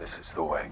This is the way.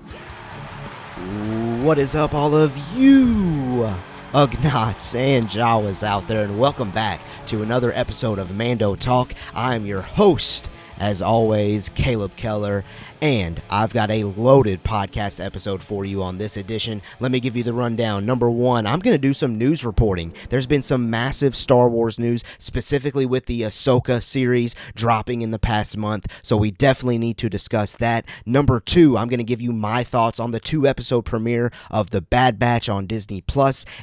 What is up, all of you Ugnaughts and Jawas out there, and welcome back to another episode of Mando Talk. I'm your host, as always, Caleb Keller, and I've got a loaded podcast episode for you on this edition. Let me give you the rundown. Number one, I'm going to do some news reporting. There's been some massive Star Wars news, specifically with the Ahsoka series dropping in the past month, so we definitely need to discuss that. Number two, I'm going to give you my thoughts on the 2-episode premiere of The Bad Batch on Disney+,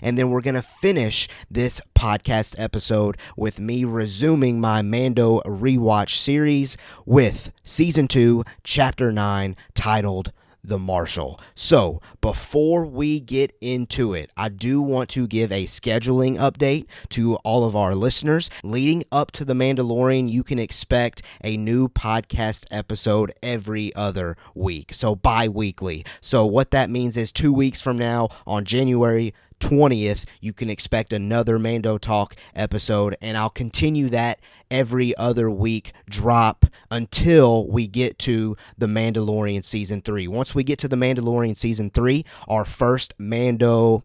and then we're going to finish this podcast episode with me resuming my Mando Rewatch series with Season 2, Chapter 9, titled The Marshal. So, before we get into it, I do want to give a scheduling update to all of our listeners. Leading up to The Mandalorian, you can expect a new podcast episode every other week, so bi-weekly. So what that means is 2 weeks from now, on January 20th, you can expect another Mando Talk episode, and I'll continue that every other week drop until we get to The Mandalorian Season 3. Once we get to The Mandalorian Season 3, our first Mando,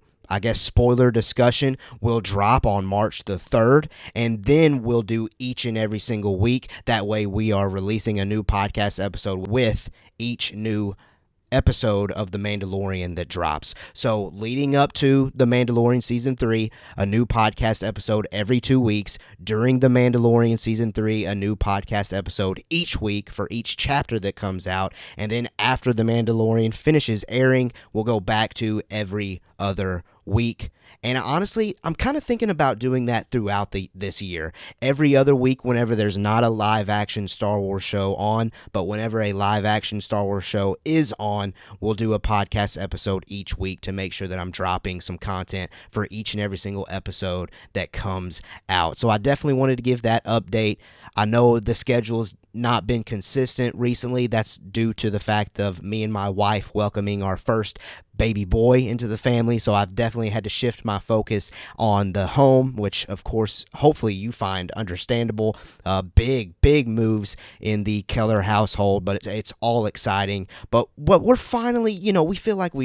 spoiler discussion will drop on March the 3rd, and then we'll do each and every single week. That way we are releasing a new podcast episode with each new episode of The Mandalorian that drops. So leading up to The Mandalorian Season 3, a new podcast episode every 2 weeks. During The Mandalorian Season 3, a new podcast episode each week for each chapter that comes out. And then after The Mandalorian finishes airing, we'll go back to every other week. And honestly, I'm kind of thinking about doing that throughout this year. Every other week, whenever there's not a live-action Star Wars show on, but whenever a live-action Star Wars show is on, we'll do a podcast episode each week to make sure that I'm dropping some content for each and every single episode that comes out. So I definitely wanted to give that update. I know the schedule's not been consistent recently. That's due to the fact of me and my wife welcoming our first baby boy into the family, so I've definitely had to shift my focus on the home, which of course hopefully you find understandable. Big moves in the Keller household, but it's all exciting. But we're finally, we feel like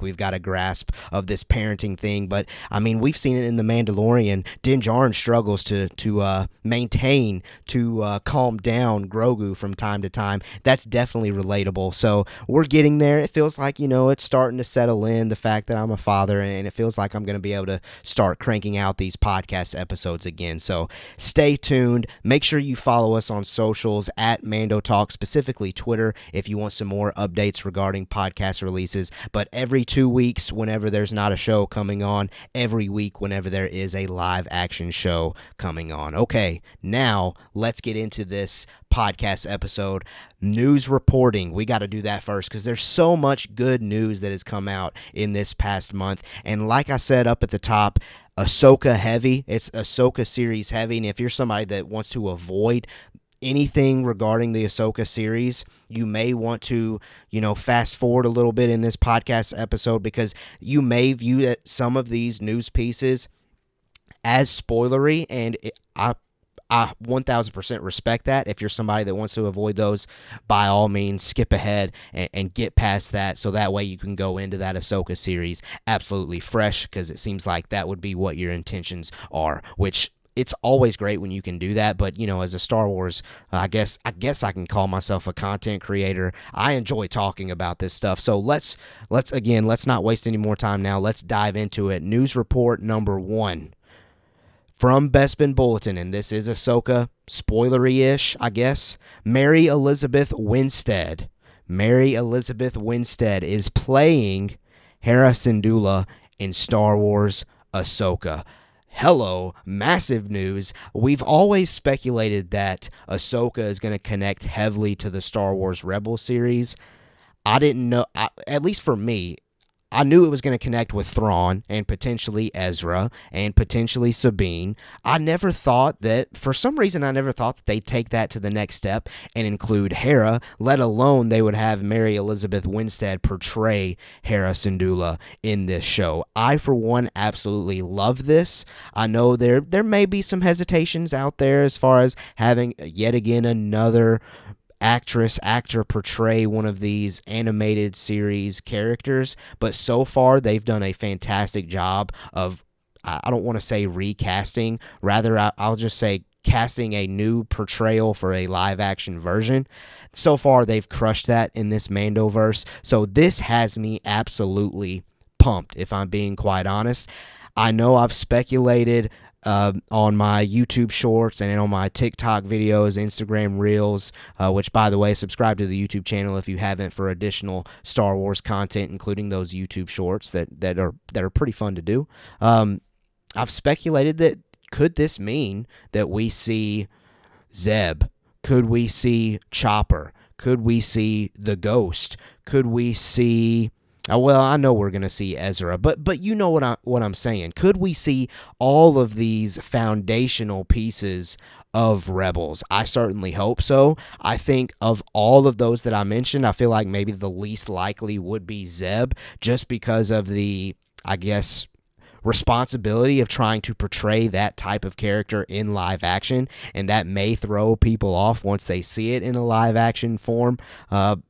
we've got a grasp of this parenting thing. But I mean, we've seen it in The Mandalorian. Din Djarin struggles to maintain, to calm down Grogu from time to time. That's definitely relatable. So we're getting there. It feels like, it's starting to settle in, the fact that I'm a father, and it feels like I'm going to be able to start cranking out these podcast episodes again. So stay tuned. Make sure you follow us on socials at Mando Talk, specifically Twitter, if you want some more updates regarding podcast releases. But every 2 weeks, whenever there's not a show coming on, every week whenever there is a live action show coming on. Okay, now let's get into this podcast episode. News reporting. We got to do that first because there's so much good news that has come out in this past month. And like I said up at the top, Ahsoka heavy. It's Ahsoka series heavy. And if you're somebody that wants to avoid anything regarding the Ahsoka series, you may want to, fast forward a little bit in this podcast episode, because you may view some of these news pieces as spoilery, and I 1000% respect that. If you're somebody that wants to avoid those, by all means, skip ahead and get past that, so that way you can go into that Ahsoka series absolutely fresh, because it seems like that would be what your intentions are, which it's always great when you can do that. But, as a Star Wars, I guess I can call myself a content creator. I enjoy talking about this stuff. So let's not waste any more time now. Let's dive into it. News report number 1. From Bespin Bulletin, and this is Ahsoka, spoilery-ish, I guess. Mary Elizabeth Winstead is playing Hera Syndulla in Star Wars Ahsoka. Hello, massive news. We've always speculated that Ahsoka is going to connect heavily to the Star Wars Rebels series. I didn't know, at least for me, I knew it was going to connect with Thrawn and potentially Ezra and potentially Sabine. For some reason, I never thought that they'd take that to the next step and include Hera, let alone they would have Mary Elizabeth Winstead portray Hera Syndulla in this show. I, for one, absolutely love this. I know there may be some hesitations out there as far as having yet again another actor portray one of these animated series characters, but so far they've done a fantastic job of, I don't want to say recasting, rather I'll just say casting a new portrayal for a live action version. So far they've crushed that in this Mandoverse, so this has me absolutely pumped, if I'm being quite honest. I know I've speculated on my YouTube shorts and on my TikTok videos, Instagram Reels, which, by the way, subscribe to the YouTube channel if you haven't for additional Star Wars content, including those YouTube shorts that are pretty fun to do. I've speculated that could this mean that we see Zeb? Could we see Chopper? Could we see the Ghost? Could we see... well, I know we're going to see Ezra, but you know what I'm saying. Could we see all of these foundational pieces of Rebels? I certainly hope so. I think of all of those that I mentioned, I feel like maybe the least likely would be Zeb, just because of the, I guess, responsibility of trying to portray that type of character in live action, and that may throw people off once they see it in a live action form.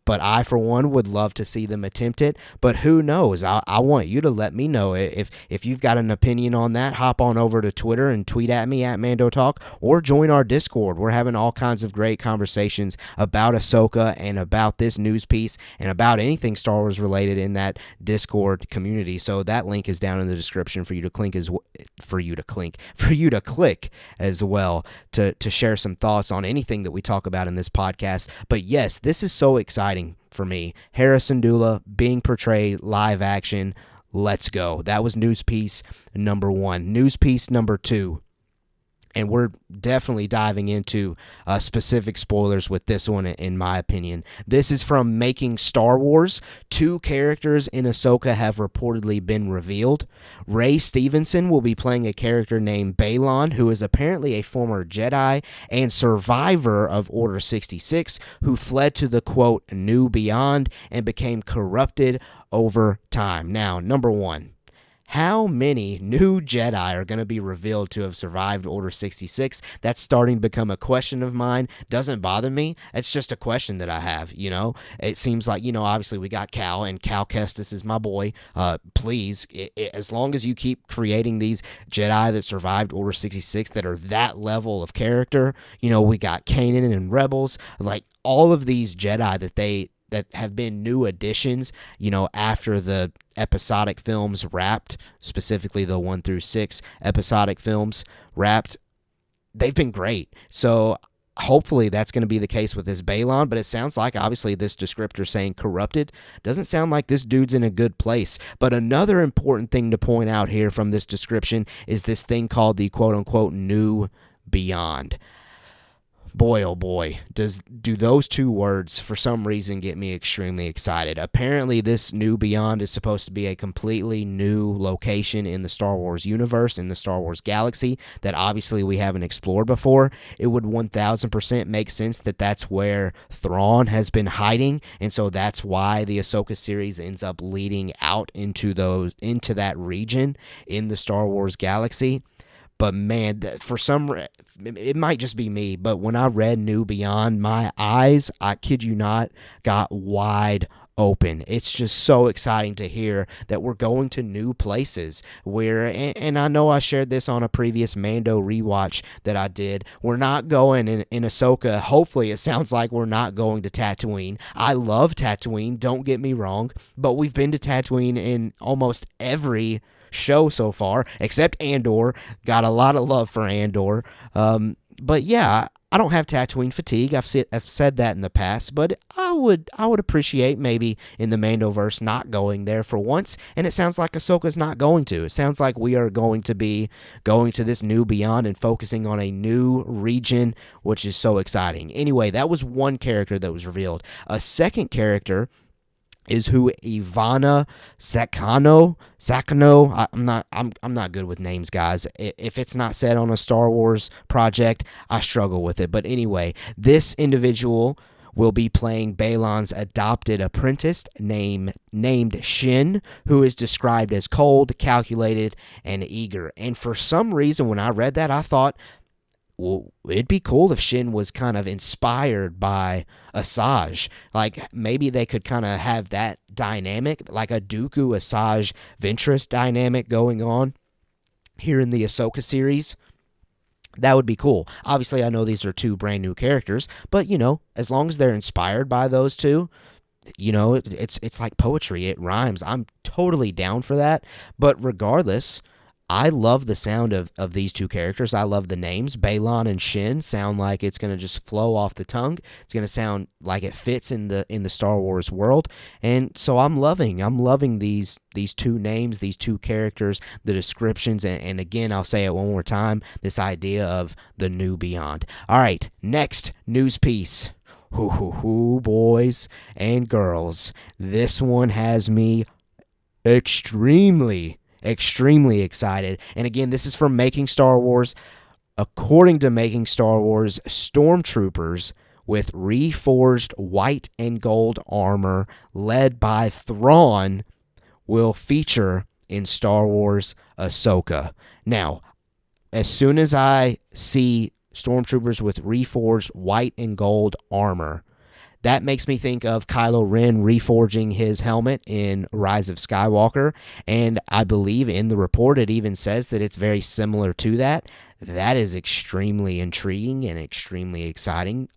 But I, for one, would love to see them attempt it. But who knows? I want you to let me know if you've got an opinion on that. Hop on over to Twitter and tweet at me at Mando Talk, or join our Discord. We're having all kinds of great conversations about Ahsoka and about this news piece and about anything Star Wars related in that Discord community. So that link is down in the description for you to click as well to share some thoughts on anything that we talk about in this podcast. But yes, this is so exciting for me. Hera Syndulla being portrayed live action. Let's go. That was news piece number 1. News piece number 2. And we're definitely diving into specific spoilers with this one, in my opinion. This is from Making Star Wars. 2 characters in Ahsoka have reportedly been revealed. Ray Stevenson will be playing a character named Balon, who is apparently a former Jedi and survivor of Order 66, who fled to the, quote, New Beyond and became corrupted over time. Now, number 1. How many new Jedi are going to be revealed to have survived Order 66? That's starting to become a question of mine. Doesn't bother me. It's just a question that I have, you know? It seems like, you know, obviously we got Cal, and Cal Kestis is my boy. Please, as long as you keep creating these Jedi that survived Order 66 that are that level of character, you know, we got Kanan and Rebels, like all of these Jedi that have been new additions, you know, after the episodic films wrapped, specifically the 1 through 6 episodic films wrapped, they've been great. So hopefully that's going to be the case with this Balon, but it sounds like, obviously, this descriptor saying corrupted doesn't sound like this dude's in a good place. But another important thing to point out here from this description is this thing called the quote-unquote New Beyond. Boy, oh boy, do those 2 words for some reason get me extremely excited. Apparently, this New Beyond is supposed to be a completely new location in the Star Wars universe, in the Star Wars galaxy, that obviously we haven't explored before. It would 1000% make sense that that's where Thrawn has been hiding, and so that's why the Ahsoka series ends up leading out into that region in the Star Wars galaxy. But man, for it might just be me, but when I read New Beyond, my eyes, I kid you not, got wide open. It's just so exciting to hear that we're going to new places where, and I know I shared this on a previous Mando Rewatch that I did, we're not going in Ahsoka. Hopefully it sounds like we're not going to Tatooine. I love Tatooine, don't get me wrong, but we've been to Tatooine in almost every show so far, except Andor. Got a lot of love for Andor. But yeah, I don't have Tatooine fatigue. I've said that in the past, but I would appreciate maybe in the Mandoverse not going there for once, and it sounds like Ahsoka's not going to. It sounds like we are going to be going to this New Beyond and focusing on a new region, which is so exciting. Anyway, that was one character that was revealed. A second character is who Ivana Sakano. I'm not good with names, guys. If it's not said on a Star Wars project, I struggle with it. But anyway, this individual will be playing Balon's adopted apprentice named Shin, who is described as cold, calculated, and eager. And for some reason, when I read that, I thought, well, it'd be cool if Shin was kind of inspired by Asajj. Like, maybe they could kind of have that dynamic, like a Dooku Asajj Ventress dynamic going on here in the Ahsoka series. That would be cool. Obviously, I know these are two brand new characters, but as long as they're inspired by those two, it's like poetry. It rhymes. I'm totally down for that. But regardless, I love the sound of these two characters. I love the names. Balon and Shin sound like it's going to just flow off the tongue. It's going to sound like it fits in the Star Wars world. And so I'm loving these two names, these two characters, the descriptions, and again, I'll say it one more time, this idea of the new beyond. All right, next news piece. Hoo, boys and girls. This one has me extremely excited. And again, this is from Making Star Wars. According to Making Star Wars, stormtroopers with reforged white and gold armor led by Thrawn will feature in Star Wars Ahsoka. Now, as soon as I see stormtroopers with reforged white and gold armor, that makes me think of Kylo Ren reforging his helmet in Rise of Skywalker, and I believe in the report it even says that it's very similar to that. That is extremely intriguing and extremely exciting,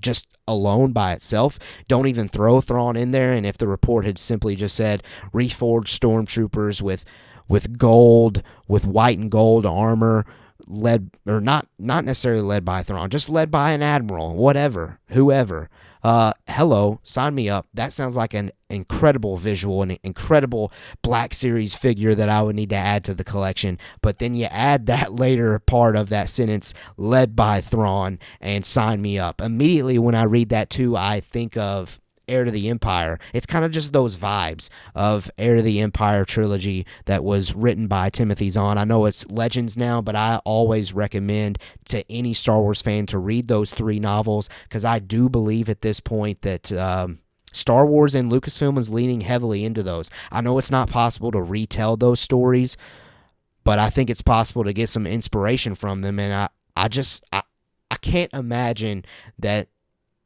just alone by itself. Don't even throw Thrawn in there, and if the report had simply just said reforged stormtroopers with gold, with white and gold armor, led, or not necessarily led by Thrawn, just led by an admiral, whatever, whoever. Hello, sign me up. That sounds like an incredible visual, an incredible Black Series figure that I would need to add to the collection. But then you add that later part of that sentence, led by Thrawn, and sign me up. Immediately when I read that too, I think of Heir to the Empire. It's kind of just those vibes of Heir to the Empire trilogy that was written by Timothy Zahn. I know it's Legends now, but I always recommend to any Star Wars fan to read those 3 novels, because I do believe at this point that Star Wars and Lucasfilm is leaning heavily into those. I know it's not possible to retell those stories, but I think it's possible to get some inspiration from them, and I can't imagine that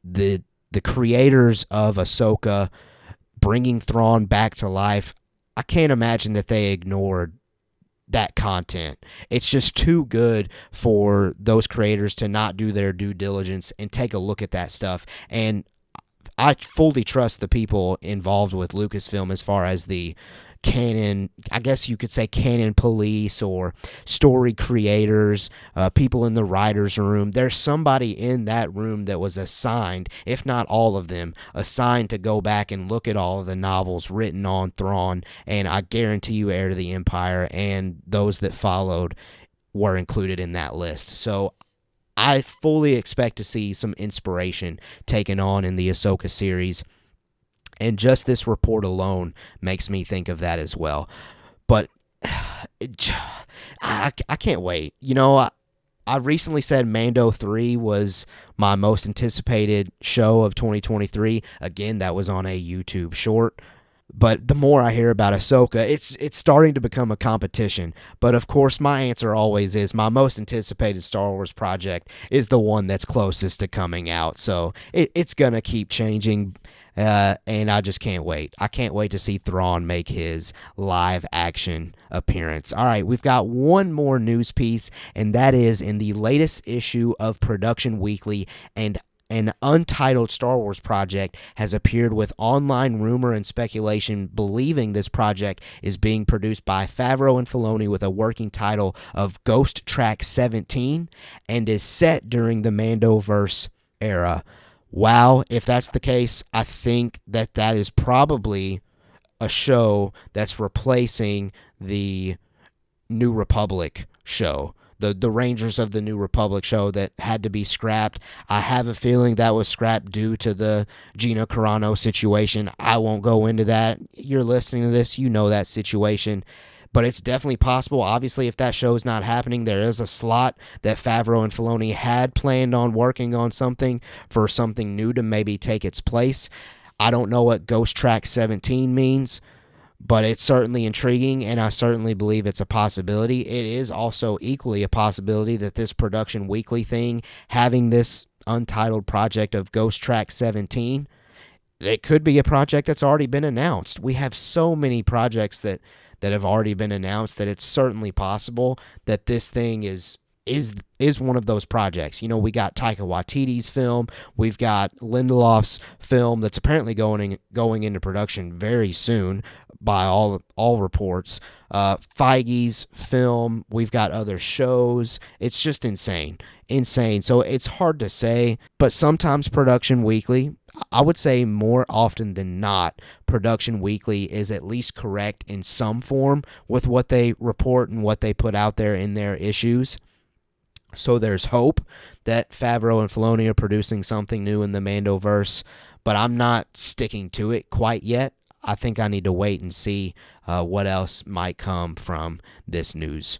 the creators of Ahsoka bringing Thrawn back to life, I can't imagine that they ignored that content. It's just too good for those creators to not do their due diligence and take a look at that stuff. And I fully trust the people involved with Lucasfilm as far as the canon, I guess you could say canon police or story creators, people in the writer's room. There's somebody in that room that was assigned, if not all of them, assigned to go back and look at all of the novels written on Thrawn, and I guarantee you Heir to the Empire and those that followed were included in that list. So I fully expect to see some inspiration taken on in the Ahsoka series. And just this report alone makes me think of that as well. But I can't wait. I recently said Mando 3 was my most anticipated show of 2023. Again, that was on a YouTube short. But the more I hear about Ahsoka, it's starting to become a competition. But of course, my answer always is my most anticipated Star Wars project is the one that's closest to coming out. So it's going to keep changing. And I just can't wait. I can't wait to see Thrawn make his live action appearance. All right, we've got one more news piece, and that is in the latest issue of Production Weekly, and an untitled Star Wars project has appeared with online rumor and speculation believing this project is being produced by Favreau and Filoni with a working title of Ghost Track 17 and is set during the Mandoverse era. Wow, if that's the case, I think that is probably a show that's replacing the New Republic show, the Rangers of the New Republic show that had to be scrapped. I have a feeling that was scrapped due to the Gina Carano situation. I won't go into that. You're listening to this, you know that situation. But it's definitely possible. Obviously, if that show is not happening, there is a slot that Favreau and Filoni had planned on working on something for something new to maybe take its place. I don't know what Ghost Track 17 means, but it's certainly intriguing, and I certainly believe it's a possibility. It is also equally a possibility that this Production Weekly thing, having this untitled project of Ghost Track 17, it could be a project that's already been announced. We have so many projects that have already been announced that it's certainly possible that this thing is one of those projects. You know, we got Taika Waititi's film, we've got Lindelof's film that's apparently going into production very soon by all reports. Feige's film, we've got other shows. It's just insane. So it's hard to say, but sometimes Production Weekly, I would say more often than not, Production Weekly is at least correct in some form with what they report and what they put out there in their issues. So there's hope that Favreau and Filoni are producing something new in the Mandoverse, but I'm not sticking to it quite yet. I think I need to wait and see what else might come from this news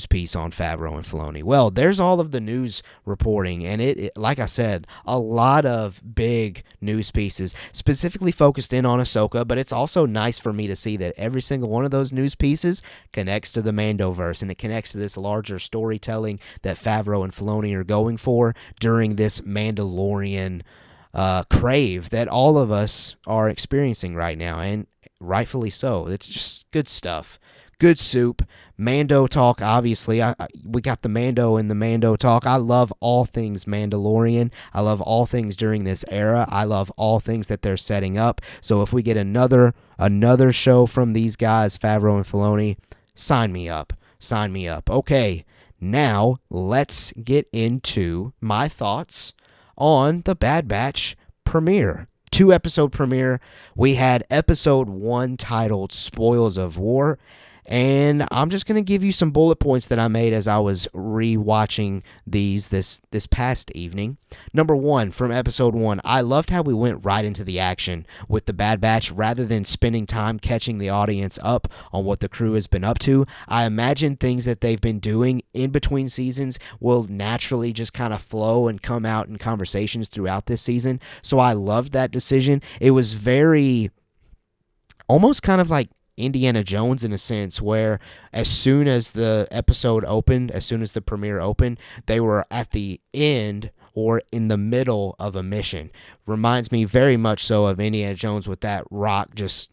piece on Favreau and Filoni. Well, there's all of the news reporting, and it like I said, a lot of big news pieces, specifically focused in on Ahsoka, but it's also nice for me to see that every single one of those news pieces connects to the Mandoverse, and it connects to this larger storytelling that Favreau and Filoni are going for during this Mandalorian crave that all of us are experiencing right now, and rightfully so. It's just good stuff. Good soup. Mando talk, obviously. We got the Mando in the Mando talk. I love all things Mandalorian. I love all things during this era. I love all things that they're setting up. So if we get another show from these guys, Favreau and Filoni, sign me up. Sign me up. Okay, now let's get into my thoughts on the Bad Batch premiere. 2-episode premiere. We had episode 1 titled Spoils of War, and I'm just going to give you some bullet points that I made as I was rewatching this past evening. Number 1, from episode 1, I loved how we went right into the action with the Bad Batch rather than spending time catching the audience up on what the crew has been up to. I imagine things that they've been doing in between seasons will naturally just kind of flow and come out in conversations throughout this season. So I loved that decision. It was very, almost kind of like Indiana Jones in a sense, where as soon as the episode opened, as soon as the premiere opened, they were at the end or in the middle of a mission. Reminds me very much so of Indiana Jones with that rock just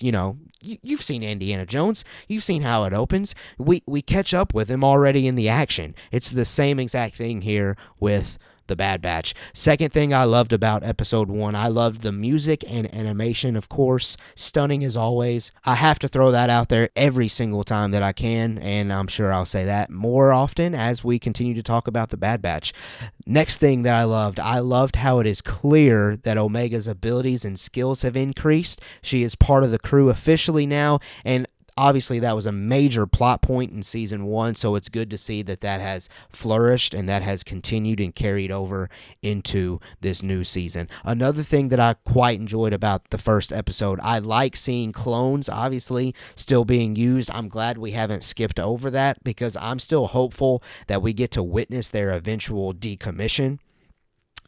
you know, you've seen Indiana Jones. You've seen how it opens. We catch up with him already in the action. It's the same exact thing here with the Bad Batch. Second thing I loved about episode 1, I loved the music and animation, of course. Stunning as always. I have to throw that out there every single time that I can, and I'm sure I'll say that more often as we continue to talk about the Bad Batch. Next thing that I loved how it is clear that Omega's abilities and skills have increased. She is part of the crew officially now, and obviously, that was a major plot point in Season 1, so it's good to see that has flourished and that has continued and carried over into this new season. Another thing that I quite enjoyed about the first episode, I like seeing clones, obviously, still being used. I'm glad we haven't skipped over that because I'm still hopeful that we get to witness their eventual decommission.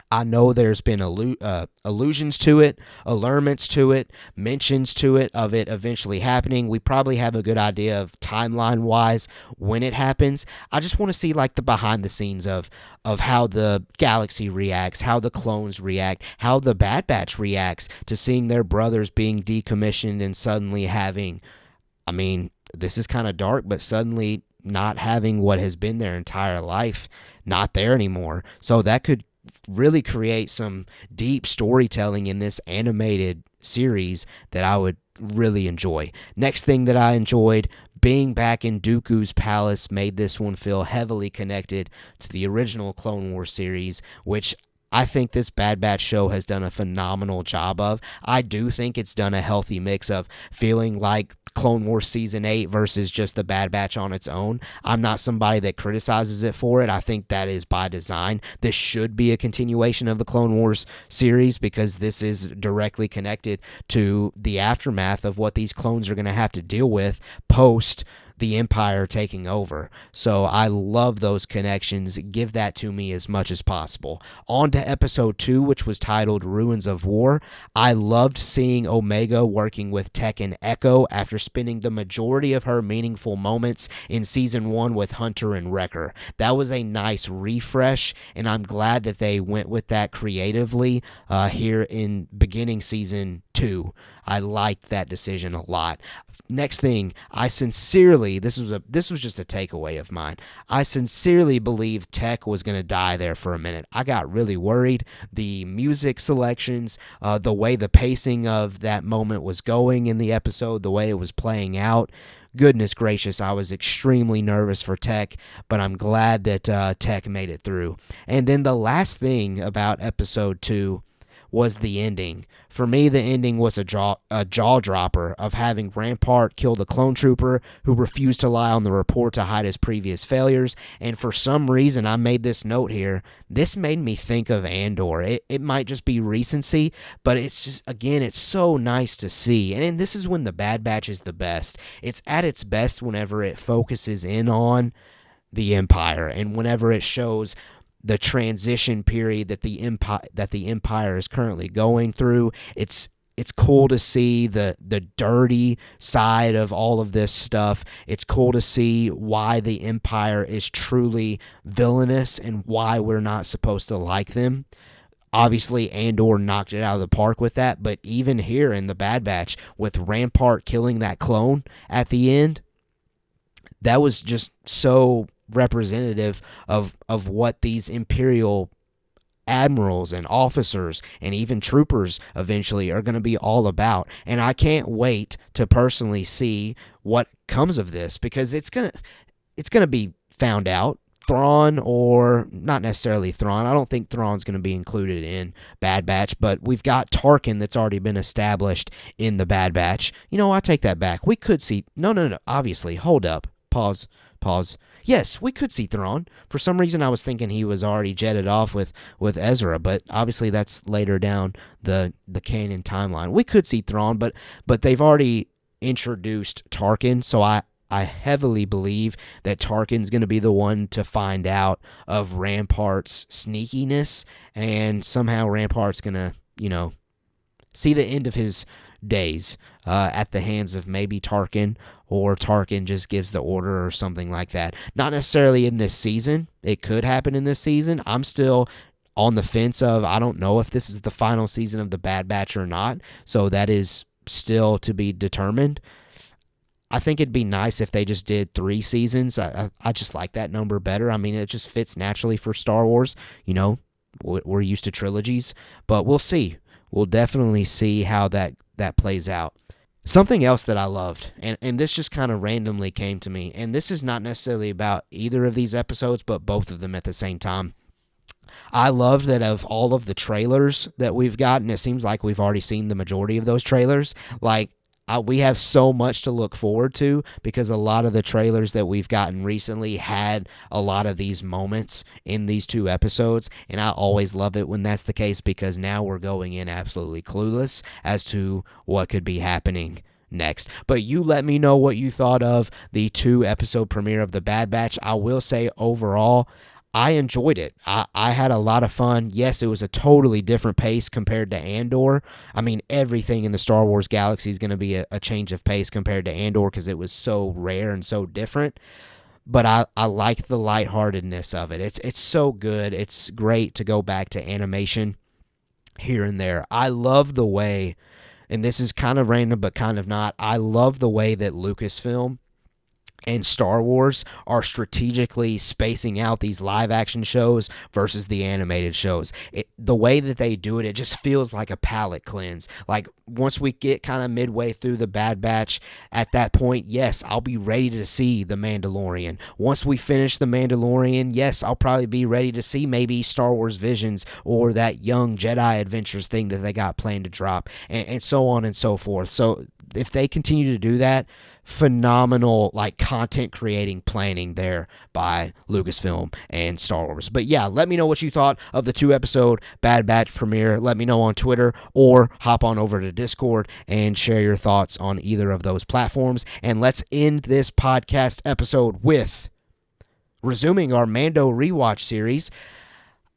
I know there's been allusions to it, allurements to it, mentions to it of it eventually happening. We probably have a good idea of timeline-wise when it happens. I just want to see like the behind the scenes of how the galaxy reacts, how the clones react, how the Bad Batch reacts to seeing their brothers being decommissioned and suddenly having, I mean, this is kind of dark, but suddenly not having what has been their entire life, not there anymore. So that could really create some deep storytelling in this animated series that I would really enjoy. Next thing that I enjoyed, being back in Dooku's palace made this one feel heavily connected to the original Clone Wars series, which I think this Bad Batch show has done a phenomenal job of. I do think it's done a healthy mix of feeling like Clone Wars Season 8 versus just the Bad Batch on its own. I'm not somebody that criticizes it for it. I think that is by design. This should be a continuation of the Clone Wars series because this is directly connected to the aftermath of what these clones are going to have to deal with post the Empire taking over. So I love those connections. Give that to me as much as possible. On to episode 2, which was titled Ruins of War. I loved seeing Omega working with Tech and Echo after spending the majority of her meaningful moments in season 1 with Hunter and Wrecker. That was a nice refresh, and I'm glad that they went with that creatively here in beginning season 2. I liked that decision a lot. Next thing, this was just a takeaway of mine. I sincerely believed Tech was going to die there for a minute. I got really worried. The music selections, the way the pacing of that moment was going in the episode, the way it was playing out. Goodness gracious, I was extremely nervous for Tech, but I'm glad that Tech made it through. And then the last thing about episode 2 was the ending. For me, the ending was a jaw dropper of having Rampart kill the clone trooper who refused to lie on the report to hide his previous failures. And for some reason, I made this note here. This made me think of Andor. It might just be recency, but it's just, again, it's so nice to see. And this is when the Bad Batch is the best. It's at its best whenever it focuses in on the Empire and whenever it shows the transition period that the Empire is currently going through. It's cool to see the dirty side of all of this stuff. It's cool to see why the Empire is truly villainous and why we're not supposed to like them. Obviously, Andor knocked it out of the park with that, but even here in the Bad Batch, with Rampart killing that clone at the end, that was just so representative of what these Imperial admirals and officers and even troopers eventually are going to be all about. And I can't wait to personally see what comes of this, because it's going to be found out. Thrawn, or not necessarily Thrawn. I don't think Thrawn's going to be included in Bad Batch, but we've got Tarkin that's already been established in the Bad Batch. I take that back. We could see... No. Obviously, hold up. Pause. Yes, we could see Thrawn. For some reason, I was thinking he was already jetted off with Ezra, but obviously that's later down the canon timeline. We could see Thrawn, but they've already introduced Tarkin, so I heavily believe that Tarkin's going to be the one to find out of Rampart's sneakiness, and somehow Rampart's going to, see the end of his days at the hands of maybe Tarkin, or Tarkin just gives the order or something like that. Not necessarily in this season. It could happen in this season. I'm still on the fence of, I don't know if this is the final season of the Bad Batch or not, so that is still to be determined. I think it'd be nice if they just did 3 seasons. I just like that number better. I mean, it just fits naturally for Star Wars. We're used to trilogies, but we'll see. We'll definitely see how that plays out. Something else that I loved, and this just kind of randomly came to me, and this is not necessarily about either of these episodes, but both of them at the same time. I loved that of all of the trailers that we've gotten, it seems like we've already seen the majority of those trailers. We have so much to look forward to, because a lot of the trailers that we've gotten recently had a lot of these moments in these 2 episodes, and I always love it when that's the case, because now we're going in absolutely clueless as to what could be happening next. But you let me know what you thought of the 2-episode premiere of The Bad Batch. I will say overall, I enjoyed it. I had a lot of fun. Yes, it was a totally different pace compared to Andor. I mean, everything in the Star Wars galaxy is going to be a change of pace compared to Andor, because it was so rare and so different. But I like the lightheartedness of it. It's so good. It's great to go back to animation here and there. I love the way, and this is kind of random but kind of not, I love the way that Lucasfilm and Star Wars are strategically spacing out these live-action shows versus the animated shows. The way that they do it, it just feels like a palate cleanse. Like, once we get kind of midway through the Bad Batch, at that point, yes, I'll be ready to see The Mandalorian. Once we finish The Mandalorian, yes, I'll probably be ready to see maybe Star Wars Visions or that Young Jedi Adventures thing that they got planned to drop, and so on and so forth. So if they continue to do that, phenomenal like content creating planning there by Lucasfilm and Star Wars. But yeah, let me know what you thought of the 2-episode Bad Batch premiere. Let me know on Twitter or hop on over to Discord and share your thoughts on either of those platforms. And let's end this podcast episode with resuming our Mando Rewatch series.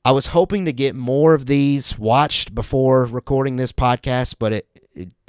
I was hoping to get more of these watched before recording this podcast, but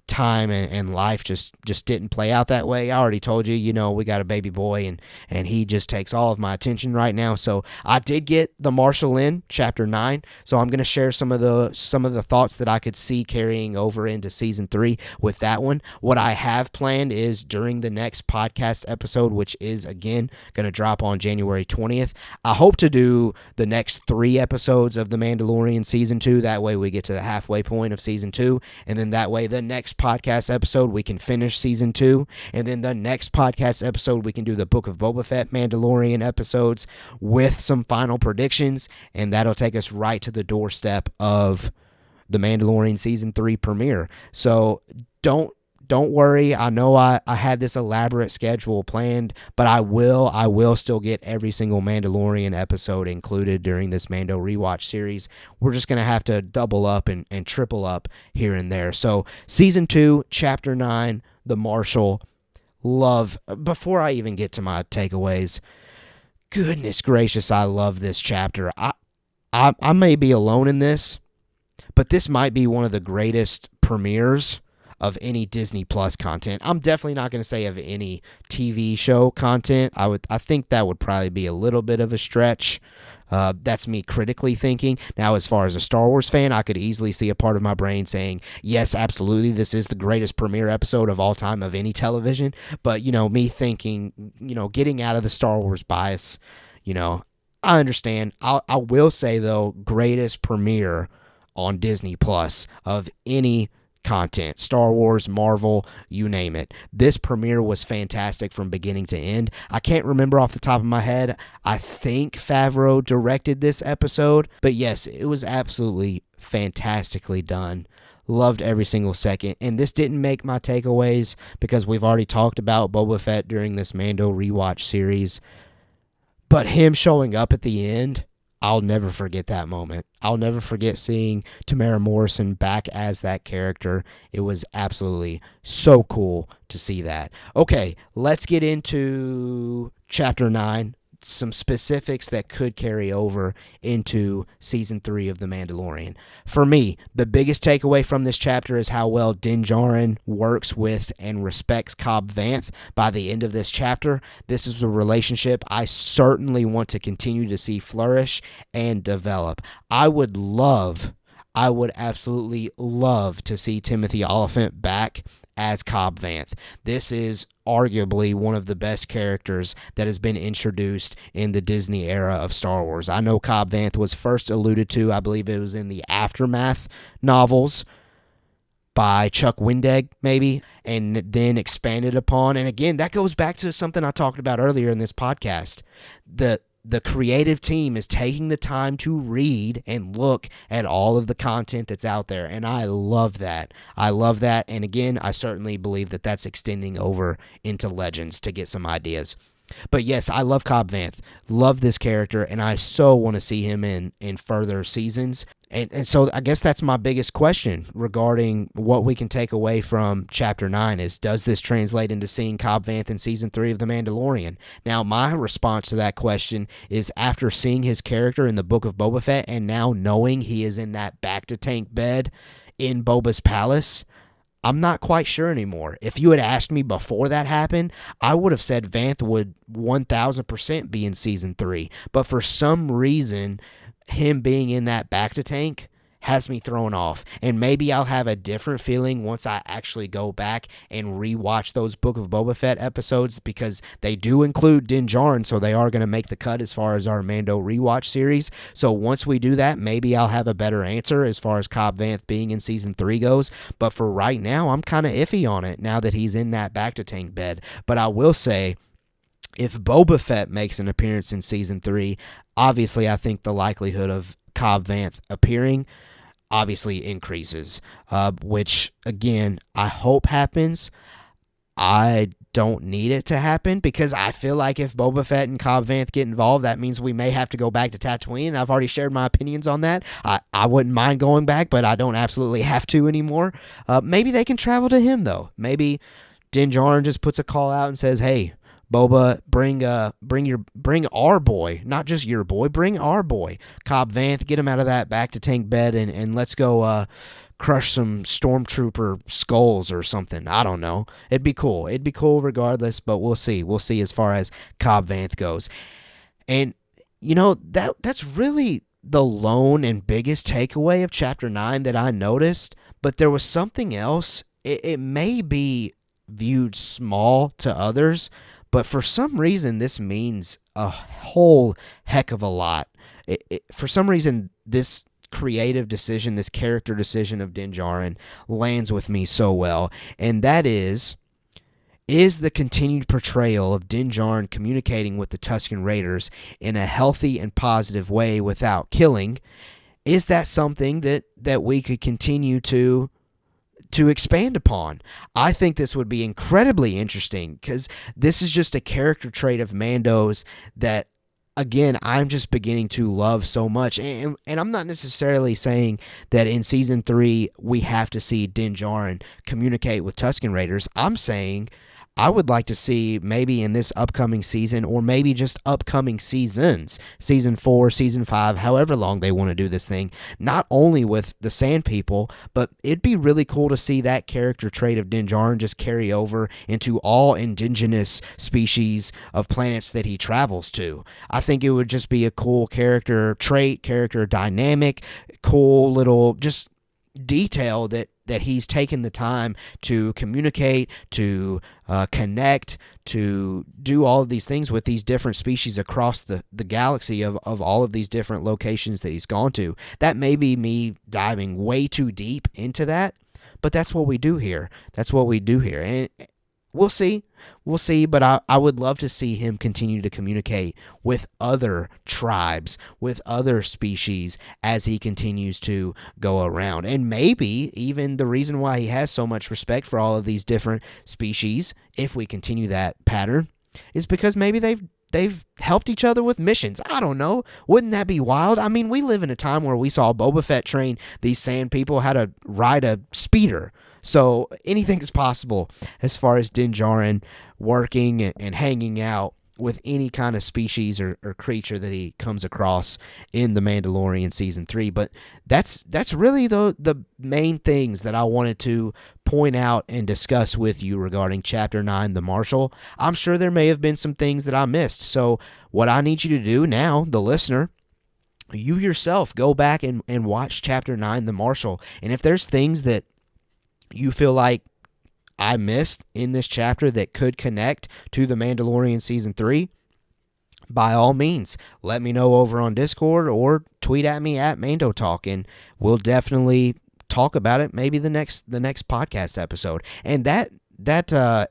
time and life just didn't play out that way. I already told you, we got a baby boy, and he just takes all of my attention right now. So I did get the Marshal in Chapter 9, so I'm going to share some of the thoughts that I could see carrying over into Season 3 with that one. What I have planned is during the next podcast episode, which is, again, going to drop on January 20th, I hope to do the next 3 episodes of The Mandalorian Season 2. That way we get to the halfway point of Season 2, and then that way the next podcast episode we can finish Season 2, and then the next podcast episode we can do the Book of Boba Fett Mandalorian episodes with some final predictions, and that'll take us right to the doorstep of the Mandalorian Season 3 premiere. So don't worry. I know I had this elaborate schedule planned, but I will still get every single Mandalorian episode included during this Mando Rewatch series. We're just going to have to double up and triple up here and there. So Season 2, Chapter 9, The Marshal. Before I even get to my takeaways, goodness gracious, I love this chapter. I may be alone in this, but this might be one of the greatest premieres of any Disney Plus content. I'm definitely not going to say of any TV show content. I think that would probably be a little bit of a stretch. That's me critically thinking. Now, as far as a Star Wars fan, I could easily see a part of my brain saying, yes, absolutely, this is the greatest premiere episode of all time of any television. But, me thinking, getting out of the Star Wars bias, I understand. I will say, though, greatest premiere on Disney Plus of any content, Star Wars, Marvel, you name it. This premiere was fantastic from beginning to end. I can't remember off the top of my head. I think Favreau directed this episode, but yes, it was absolutely fantastically done. Loved every single second. And this didn't make my takeaways because we've already talked about Boba Fett during this Mando Rewatch series. But him showing up at the end, I'll never forget that moment. I'll never forget seeing Tamara Morrison back as that character. It was absolutely so cool to see that. Okay, let's get into Chapter 9, some specifics that could carry over into Season 3 of The Mandalorian. For me, the biggest takeaway from this chapter is how well Din Djarin works with and respects Cobb Vanth by the end of this chapter. This is a relationship I certainly want to continue to see flourish and develop. I would absolutely love to see Timothy Olyphant back as Cobb Vanth. This is arguably one of the best characters that has been introduced in the Disney era of Star Wars. I know Cobb Vanth was first alluded to, I believe it was in the Aftermath novels by Chuck Wendig, maybe, and then expanded upon. And again, that goes back to something I talked about earlier in this podcast. The creative team is taking the time to read and look at all of the content that's out there, and I love that. And again, I certainly believe that that's extending over into Legends to get some ideas. But yes, I love Cobb Vanth. Love this character, and I so want to see him in further seasons. And so I guess that's my biggest question regarding what we can take away from Chapter 9 is, does this translate into seeing Cobb Vanth in Season 3 of The Mandalorian? Now, my response to that question is, after seeing his character in the Book of Boba Fett and now knowing he is in that back-to-tank bed in Boba's palace, I'm not quite sure anymore. If you had asked me before that happened, I would have said Vanth would 1,000% be in Season 3. But for some reason, him being in that back-to-tank has me thrown off. And maybe I'll have a different feeling once I actually go back and rewatch those Book of Boba Fett episodes, because they do include Din Djarin, so they are going to make the cut as far as our Mando Rewatch series. So once we do that, maybe I'll have a better answer as far as Cobb Vanth being in Season 3 goes. But for right now, I'm kind of iffy on it now that he's in that back-to-tank bed. But I will say, if Boba Fett makes an appearance in Season 3, obviously I think the likelihood of Cobb Vanth appearing obviously increases, which, again, I hope happens. I don't need it to happen because I feel like if Boba Fett and Cobb Vanth get involved, that means we may have to go back to Tatooine. And I've already shared my opinions on that. I wouldn't mind going back, but I don't absolutely have to anymore. Maybe they can travel to him, though. Maybe Din Djarin just puts a call out and says, hey, Boba, bring our boy, not just your boy, bring our boy, Cobb Vanth, get him out of that back to tank bed, and let's go crush some stormtrooper skulls or something. I don't know. It'd be cool. It'd be cool regardless, but we'll see. We'll see as far as Cobb Vanth goes. And that's really the lone and biggest takeaway of Chapter 9 that I noticed, but there was something else. It may be viewed small to others, but for some reason, this means a whole heck of a lot. For some reason, this creative decision, this character decision of Din Djarin lands with me so well, and that is the continued portrayal of Din Djarin communicating with the Tusken Raiders in a healthy and positive way without killing. Is that something that we could continue to expand upon? I think this would be incredibly interesting because this is just a character trait of Mando's that, again, I'm just beginning to love so much. And I'm not necessarily saying that in Season 3 we have to see Din Djarin communicate with Tusken Raiders. I'm saying I would like to see maybe in this upcoming season or maybe just upcoming seasons, Season 4, Season 5, however long they want to do this thing, not only with the Sand People, but it'd be really cool to see that character trait of Din Djarin just carry over into all indigenous species of planets that he travels to. I think it would just be a cool character trait, character dynamic, cool little just detail that he's taken the time to communicate, to connect, to do all of these things with these different species across the galaxy of all of these different locations that he's gone to. That may be me diving way too deep into that, but that's what we do here. And we'll see, but I would love to see him continue to communicate with other tribes, with other species as he continues to go around. And maybe even the reason why he has so much respect for all of these different species, if we continue that pattern, is because maybe they've helped each other with missions. I don't know. Wouldn't that be wild? I mean, we live in a time where we saw Boba Fett train these Sand People how to ride a speeder. So anything is possible as far as Din Djarin working and hanging out with any kind of species or creature that he comes across in The Mandalorian Season 3. But that's really the main things that I wanted to point out and discuss with you regarding Chapter 9, The Marshal. I'm sure there may have been some things that I missed. So what I need you to do now, the listener, you yourself go back and watch Chapter 9, The Marshal. And if there's things that you feel like I missed in this chapter that could connect to The Mandalorian Season 3, by all means, let me know over on Discord or tweet at me at Mando Talk, and we'll definitely talk about it maybe the next podcast episode. And that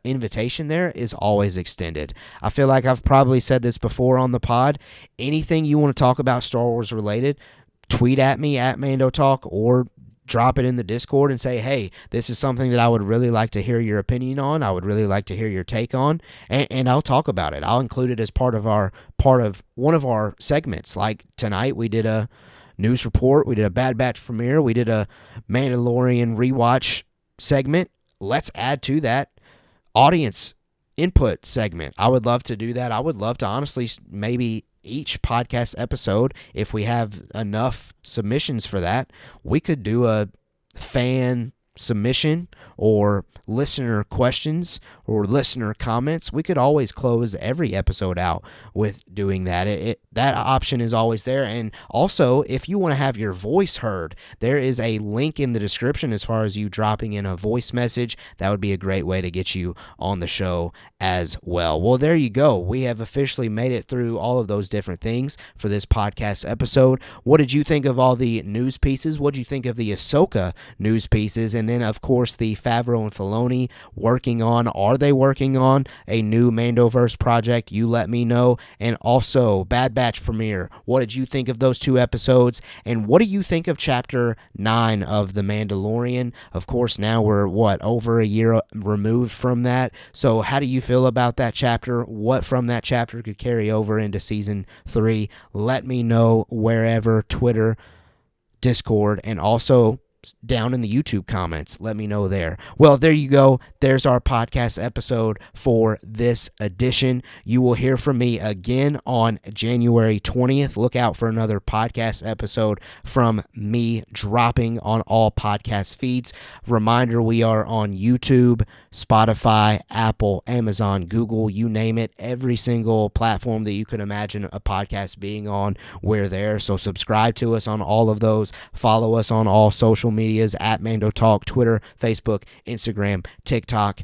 invitation there is always extended. I feel like I've probably said this before on the pod. Anything you want to talk about Star Wars related, tweet at me at Mando Talk or drop it in the Discord and say, hey, this is something that I would really like to hear your opinion on. I would really like to hear your take on, and I'll talk about it. I'll include it as part of one of our segments. Like tonight, we did a news report, we did a Bad Batch premiere, we did a Mandalorian rewatch segment. Let's add to that audience input segment. I would love to do that. I would love to honestly maybe each podcast episode, if we have enough submissions for that, we could do a fan submission or listener questions or listener comments. We could always close every episode out with doing that. That option is always there. And also, if you want to have your voice heard, there is a link in the description as far as you dropping in a voice message. That would be a great way to get you on the show as well. Well, there you go. We have officially made it through all of those different things for this podcast episode. What did you think of all the news pieces? What did you think of the Ahsoka news pieces? And And then, of course, the Favreau and Filoni are they working on a new Mandoverse project? You let me know. And also, Bad Batch premiere. What did you think of those 2 episodes? And what do you think of Chapter 9 of The Mandalorian? Of course, now we're, over a year removed from that. So how do you feel about that chapter? What from that chapter could carry over into Season 3? Let me know wherever, Twitter, Discord, and also down in the YouTube comments. Let me know there. Well, there you go. There's our podcast episode for this edition. You will hear from me again on January 20th. Look out for another podcast episode from me dropping on all podcast feeds. Reminder, we are on YouTube, Spotify, Apple, Amazon, Google, you name it. Every single platform that you can imagine a podcast being on, we're there. So subscribe to us on all of those. Follow us on all social medias at Mando Talk, Twitter, Facebook, Instagram, TikTok.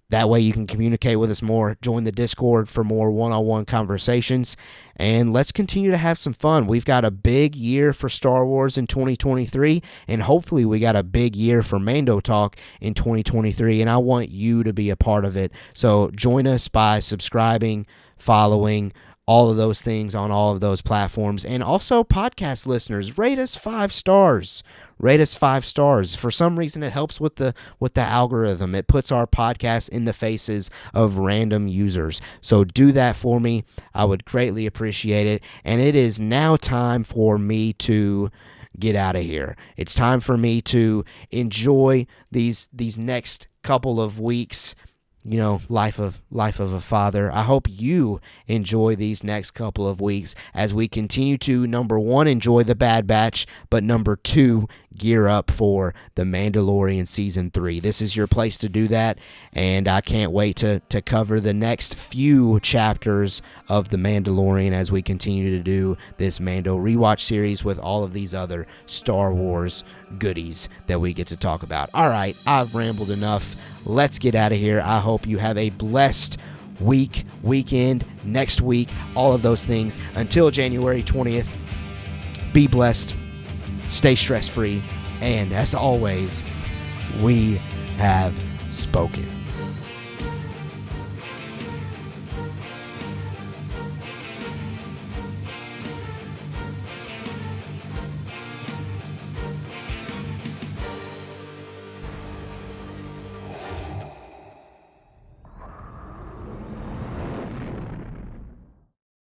That way you can communicate with us more. Join the Discord for more one-on-one conversations. And let's continue to have some fun. We've got a big year for Star Wars in 2023. And hopefully we got a big year for Mando Talk in 2023. And I want you to be a part of it. So join us by subscribing, following, all of those things on all of those platforms. And also, podcast listeners, rate us 5 stars. Rate us 5 stars. For some reason, it helps with the algorithm. It puts our podcast in the faces of random users. So do that for me. I would greatly appreciate it. And it is now time for me to get out of here. It's time for me to enjoy these next couple of weeks. You know, life of a father. I hope you enjoy these next couple of weeks as we continue to, number 1, enjoy the Bad Batch, but number 2, gear up for The Mandalorian Season 3. This is your place to do that, and I can't wait to cover the next few chapters of The Mandalorian as we continue to do this Mando Rewatch series with all of these other Star Wars goodies that we get to talk about. All right, I've rambled enough. Let's get out of here. I hope you have a blessed week, weekend, next week, all of those things. Until January 20th, be blessed, stay stress-free, and as always, we have spoken.